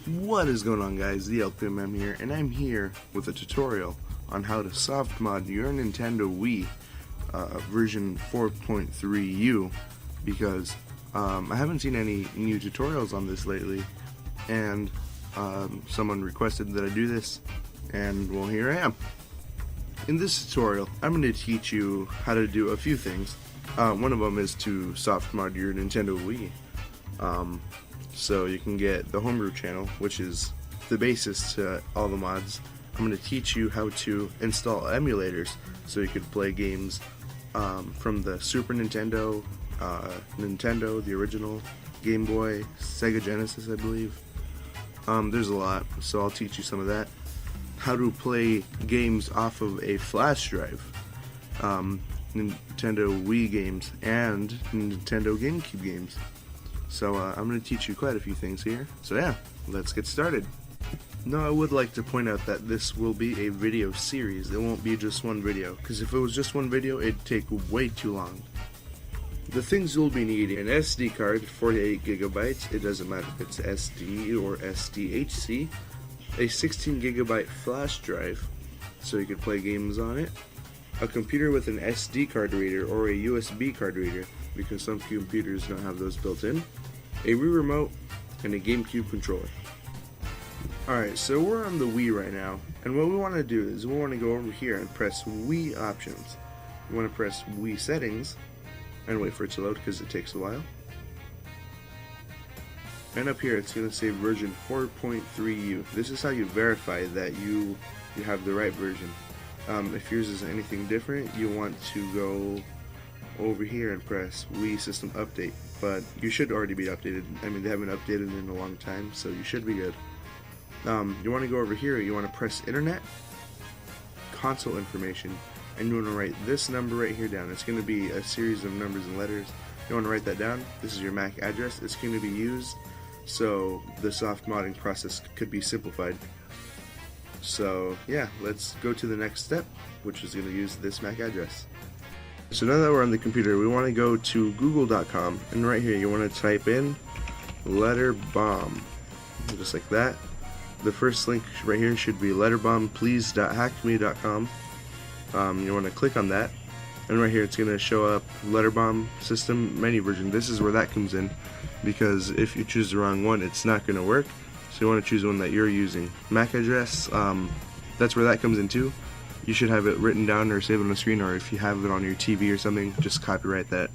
What is going on, guys? The LPMM here, and I'm here with a tutorial on how to soft mod your Nintendo Wii version 4.3u, because I haven't seen any new tutorials on this lately, and someone requested that I do this, and well, here I am. In this tutorial, I'm going to teach you how to do a few things. One of them is to soft mod your Nintendo Wii. So you can get the Homebrew Channel, which is the basis to all the mods. I'm going to teach you how to install emulators so you can play games from the Super Nintendo, Nintendo, the original, Game Boy, Sega Genesis, I believe. There's a lot, so I'll teach you some of that. How to play games off of a flash drive, Nintendo Wii games, and Nintendo GameCube games. So I'm going to teach you quite a few things here. So yeah, let's get started. Now I would like to point out that this will be a video series. It won't be just one video, because if it was just one video, it'd take way too long. The things you'll be needing: an SD card, 48 gigabytes, it doesn't matter if it's SD or SDHC, a 16 gigabyte flash drive, so you could play games on it, a computer with an SD card reader or a USB card reader, because some computers don't have those built in, a Wii remote, and a GameCube controller. Alright, so we're on the Wii right now, and what we want to do is we want to go over here and press Wii options. We want to press Wii settings and wait for it to load because it takes a while. And up here it's going to say version 4.3u. This is how you verify that you have the right version. If yours is anything different, you want to go over here and press Wii system update, but you should already be updated. I mean, they haven't updated in a long time, so you should be good. You want to go over here, you want to press internet, console information, and you want to write this number right here down. It's going to be a series of numbers and letters. You want to write that down. This is your MAC address. It's going to be used so the soft modding process could be simplified. So yeah, let's go to the next step, which is going to use this MAC address. So now that we're on the computer, we want to go to google.com, and right here you want to type in letterbomb, just like that. The first link right here should be letterbombplease.hackme.com. You want to click on that, and right here it's going to show up Letterbomb System Menu Version. This is where that comes in, because if you choose the wrong one, it's not going to work. So you want to choose one that you're using. MAC address, that's where that comes in too. You should have it written down or saved on the screen, or if you have it on your TV or something, just copyright that.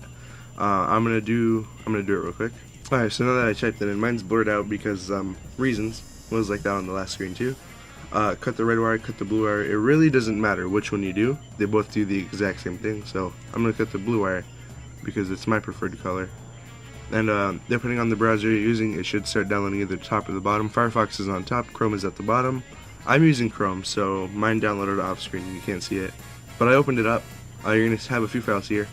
I'm gonna do it real quick. Alright, so now that I typed that in, mine's blurred out because reasons. It was like that on the last screen too. Cut the red wire, cut the blue wire. It really doesn't matter which one you do. They both do the exact same thing. So I'm gonna cut the blue wire because it's my preferred color. And depending on the browser you're using, it should start downloading either the top or the bottom. Firefox is on top, Chrome is at the bottom. I'm using Chrome, so mine downloaded off screen, you can't see it. But I opened it up. You're going to have a few files here.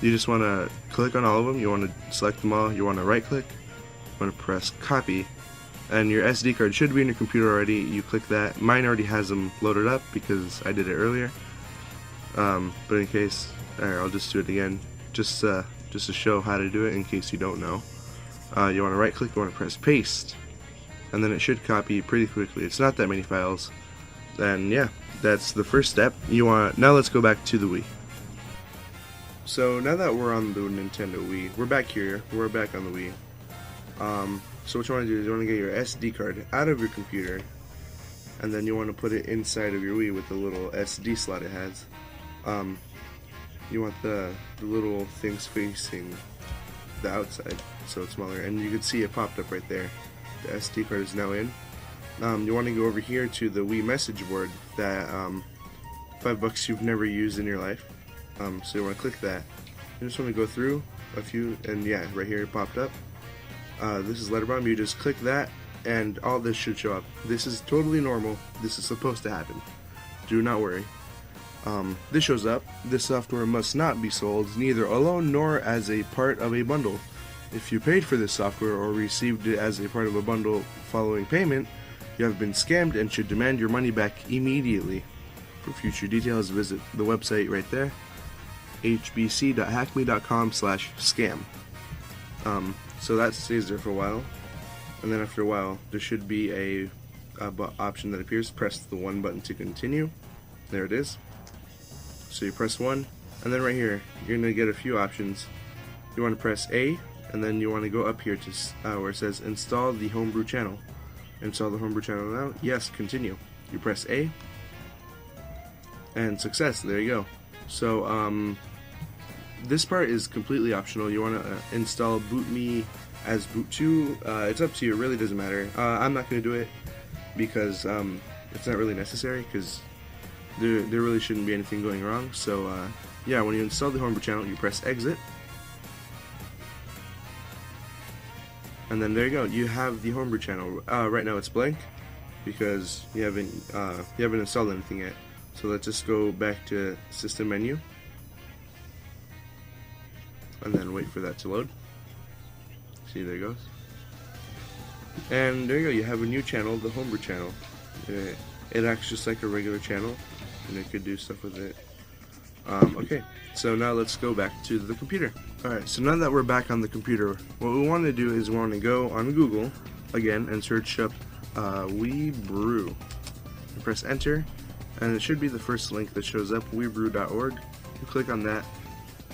You just want to click on all of them, you want to select them all, you want to right click, you want to press copy, and your SD card should be in your computer already. You click that. Mine already has them loaded up because I did it earlier. But in case, I'll just do it again, just to show how to do it in case you don't know. You want to right click, you want to press paste, and then it should copy pretty quickly. It's not that many files. And yeah, that's the first step. Now let's go back to the Wii. So now that we're on the Nintendo Wii, we're back here. We're back on the Wii. So what you want to do is you want to get your SD card out of your computer, and then you want to put it inside of your Wii with the little SD slot it has. You want the little things facing the outside, so it's smaller, and you can see it popped up right there. The SD card is now in. You want to go over here to the Wii message board, that $5 you've never used in your life. So you want to click that. You just want to go through a few, and yeah, right here it popped up. This is Letterbomb. You just click that, and all this should show up. This is totally normal. This is supposed to happen. Do not worry. This shows up. This software must not be sold, neither alone nor as a part of a bundle. If you paid for this software or received it as a part of a bundle following payment, you have been scammed and should demand your money back immediately. For future details, visit the website right there, hbc.hackme.com/scam. So that stays there for a while. and then after a while there should be a option that appears. Press the 1 button to continue. There it is. So you press 1, and then right here you're going to get a few options. You want to press A, and then you want to go up here to where it says Install the Homebrew Channel. Install the Homebrew Channel now. Yes, continue. You press A, and success. There you go. So this part is completely optional. You want to install bootme as boot2. It's up to you. It really doesn't matter. I'm not going to do it because it's not really necessary, because there really shouldn't be anything going wrong. So yeah, when you install the Homebrew Channel, you press exit, and then there you go. You have the Homebrew Channel. Right now it's blank because you haven't installed anything yet. So let's just go back to System menu, and then wait for that to load. See, there it goes. And there you go, you have a new channel, the Homebrew Channel. It acts just like a regular channel, and it could do stuff with it. Okay, so now let's go back to the computer. Alright, so now that we're back on the computer, what we want to do is we want to go on Google again and search up Wii Brew. And press enter, and it should be the first link that shows up, WiiBrew.org. You click on that.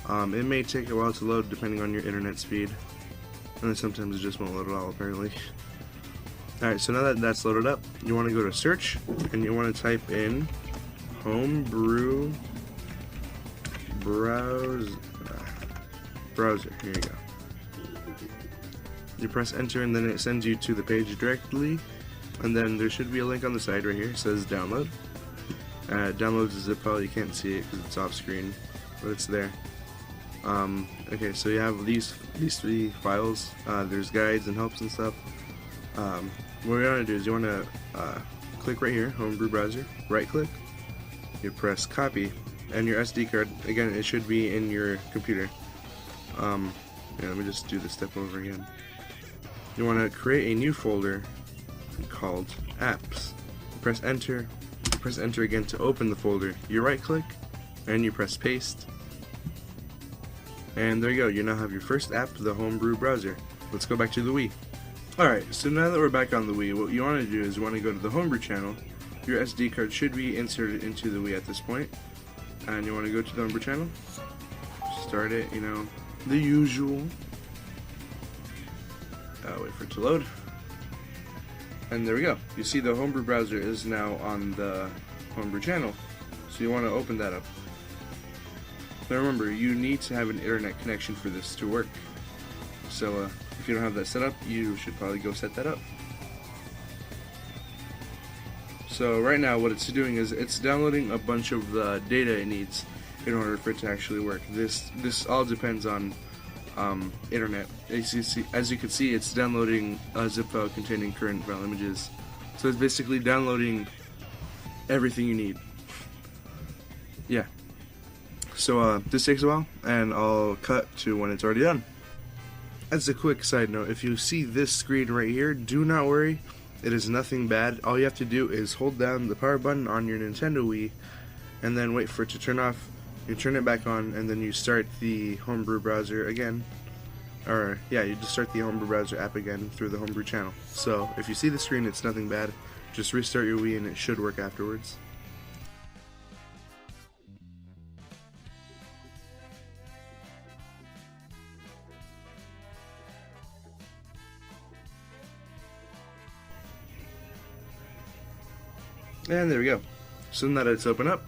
It may take a while to load depending on your internet speed, and then sometimes it just won't load at all, apparently. Alright, so now that that's loaded up, you want to go to search, and you want to type in Homebrew browser. Here you go. You press enter, and then it sends you to the page directly, and then there should be a link on the side right here. It says download. Downloads a zip file. You can't see it because it's off screen, but it's there. Okay, so you have these 3 files. There's guides and helps and stuff. What you want to do is you want to click right here, Homebrew Browser, right click, you press copy, and your SD card, again, it should be in your computer. Yeah, let me just do this step over again. You want to create a new folder called apps. You press enter, you press enter again to open the folder. You right click, and you press paste. And there you go, you now have your first app, the Homebrew Browser. Let's go back to the Wii. Alright, so now that we're back on the Wii, what you want to do is you want to go to the Homebrew Channel. Your SD card should be inserted into the Wii at this point. And you want to go to the Homebrew Channel. Start it, you know, the usual. Wait for it to load. And there we go. You see the Homebrew Browser is now on the Homebrew Channel. So you want to open that up. Now remember, you need to have an internet connection for this to work. So if you don't have that set up, you should probably go set that up. So right now what it's doing is it's downloading a bunch of the data it needs in order for it to actually work. This all depends on internet. As you can see, it's downloading a zip file containing current file images. So it's basically downloading everything you need. Yeah. So this takes a while, and I'll cut to when it's already done. As a quick side note, if you see this screen right here, do not worry. It is nothing bad. All you have to do is hold down the power button on your Nintendo Wii, and then wait for it to turn off. You turn it back on, and then you start the Homebrew Browser again. Or, yeah, you just start the Homebrew Browser app again through the Homebrew Channel. So, if you see the screen, it's nothing bad. Just restart your Wii, and it should work afterwards. And there we go. So now that it's open up,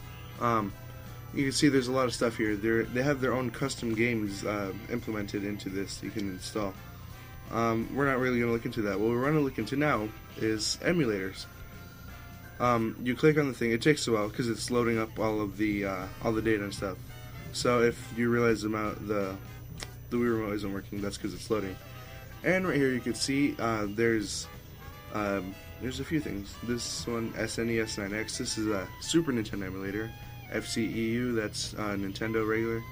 you can see there's a lot of stuff here. They have their own custom games implemented into this you can install. We're not really going to look into that. What we're going to look into now is emulators. You click on the thing. It takes a while because it's loading up all the data and stuff. So if you realize the Wii remote isn't working, that's because it's loading. And right here you can see there's a few things. This one, SNES 9X, this is a Super Nintendo emulator. FCEU, that's Nintendo regular.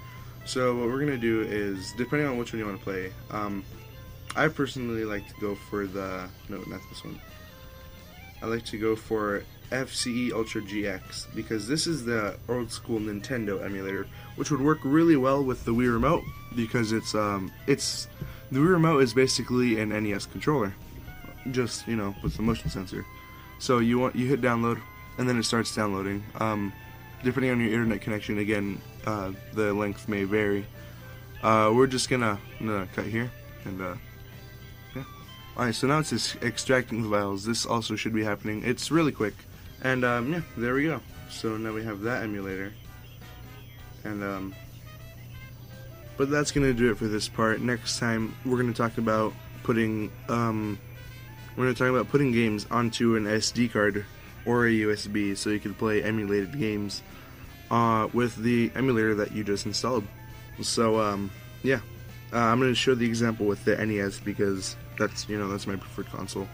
So what we're going to do is, depending on which one you want to play, I personally like to go for the, no, not this one. I like to go for FCE Ultra GX, because this is the old school Nintendo emulator, which would work really well with the Wii remote, because the Wii remote is basically an NES controller. just, you know, with the motion sensor. So you hit download, and then it starts downloading. Depending on your internet connection, again, the length may vary. We're just gonna cut here, and yeah. Alright, so now it's just extracting the files. This also should be happening. It's really quick, and yeah, there we go. So now we have that emulator, and but that's gonna do it for this part. Next time we're gonna talk about putting games onto an SD card or a USB, so you can play emulated games with the emulator that you just installed. So yeah, I'm gonna show the example with the NES because that's my preferred console.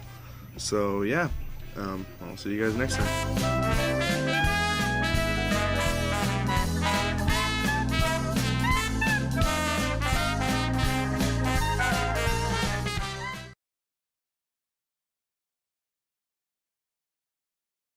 So yeah, I'll see you guys next time.